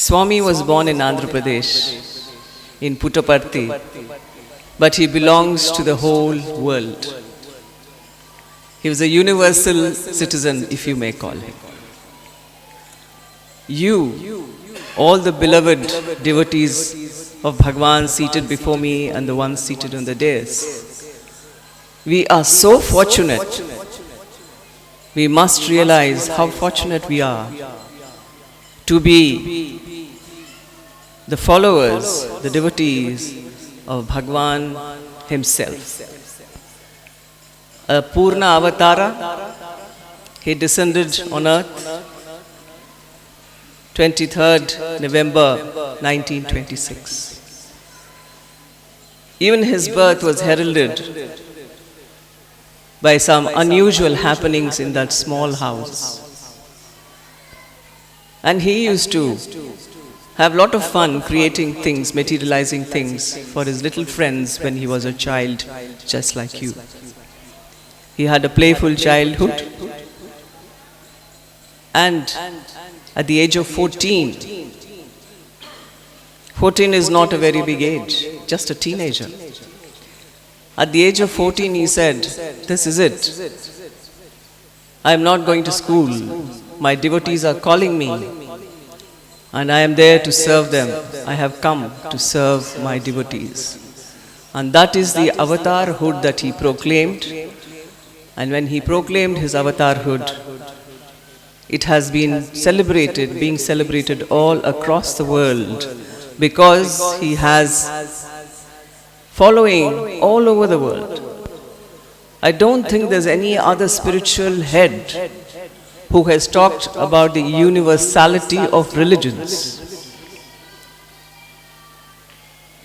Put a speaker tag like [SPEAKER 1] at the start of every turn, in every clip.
[SPEAKER 1] Swami was born in Andhra Pradesh, in Puttaparthi, but he belongs to the whole world. He was a universal citizen, if you may call him. You, all the beloved devotees of Bhagwan seated before me and the ones seated on the dais, we are so fortunate. We must realize how fortunate we are to be the followers, the devotees of Bhagwan himself. A Purna Avatara, he descended on earth 23rd November 1926. Even his birth was heralded by some unusual happenings in that small house. And he used to have a lot of fun creating things, materializing things for his little friends when he was a child, just like you. He had a playful childhood, and at the age of 14 is not a very big age, just a teenager. At the age of 14 he said, "This is it. I am not going to school. My devotees are calling me and I am there to serve them. I have come to serve my devotees." And that is the avatarhood that he proclaimed. And when he proclaimed his avatarhood, it has been celebrated, being celebrated all across the world, because he has following all over the world. I don't think there's any other spiritual head who has talked about the universality of religions.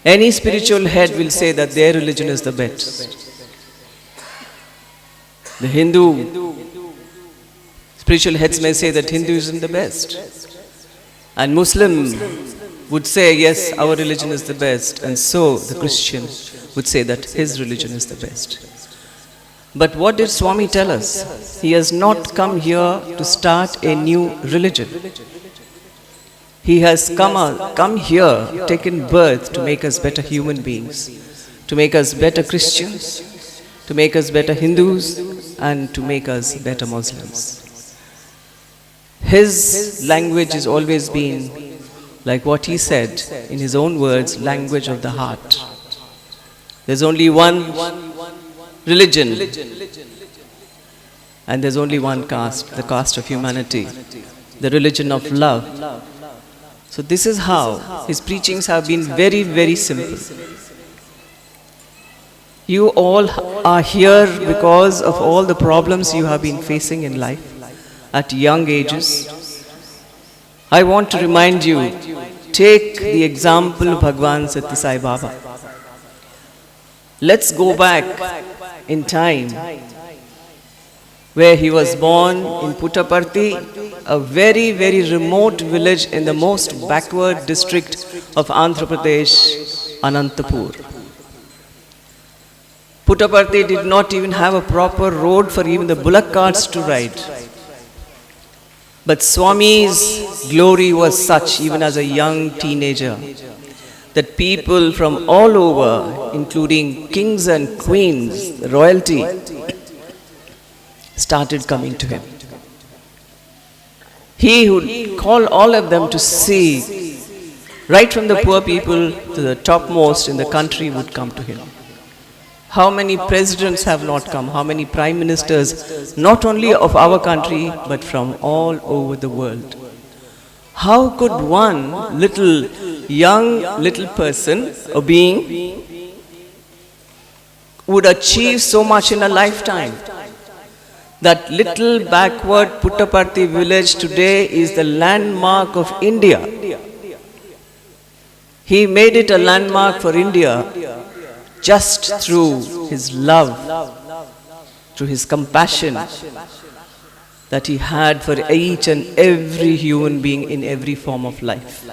[SPEAKER 1] Any spiritual head will say that their religion is the best. The Hindu spiritual heads may say that Hinduism is the best. And Muslim would say, yes, our religion is the best. And so the Christian would say that his religion is the best. But what did Swami tell us? He has not come here to start a new religion. He has come here, taken birth to make us better human beings, to make us better Christians, to make us better Hindus, and to make us better Muslims. His language has always been, like what he said in his own words, language of the heart. There's only one religion, and there's only one caste, the caste of humanity, the religion of love. So this is how his preachings have been very, very simple. You all are here because of all the problems you have been facing in life at young ages. I want to remind you, take the example of Bhagwan Satya Sai Baba. Let's go back in time where he was born in Puttaparthi, a very, very remote village in the most backward district of Andhra Pradesh, Anantapur. Puttaparthi did not even have a proper road for even the bullock carts to ride. But Swami's glory was such, even as a young teenager, that people from all over, including kings and queens, royalty, started coming to him. He would call all of them to see, right from the poor people to the topmost in the country would come to him. How many presidents have not come? How many prime ministers, not only of our country, but from all over the world? How could one young little person or being would achieve so much in a lifetime? That little backward Puttaparthi village today is the landmark of India. He made it a landmark for India just through his love, through his compassion that he had for each and every human being in every form of life.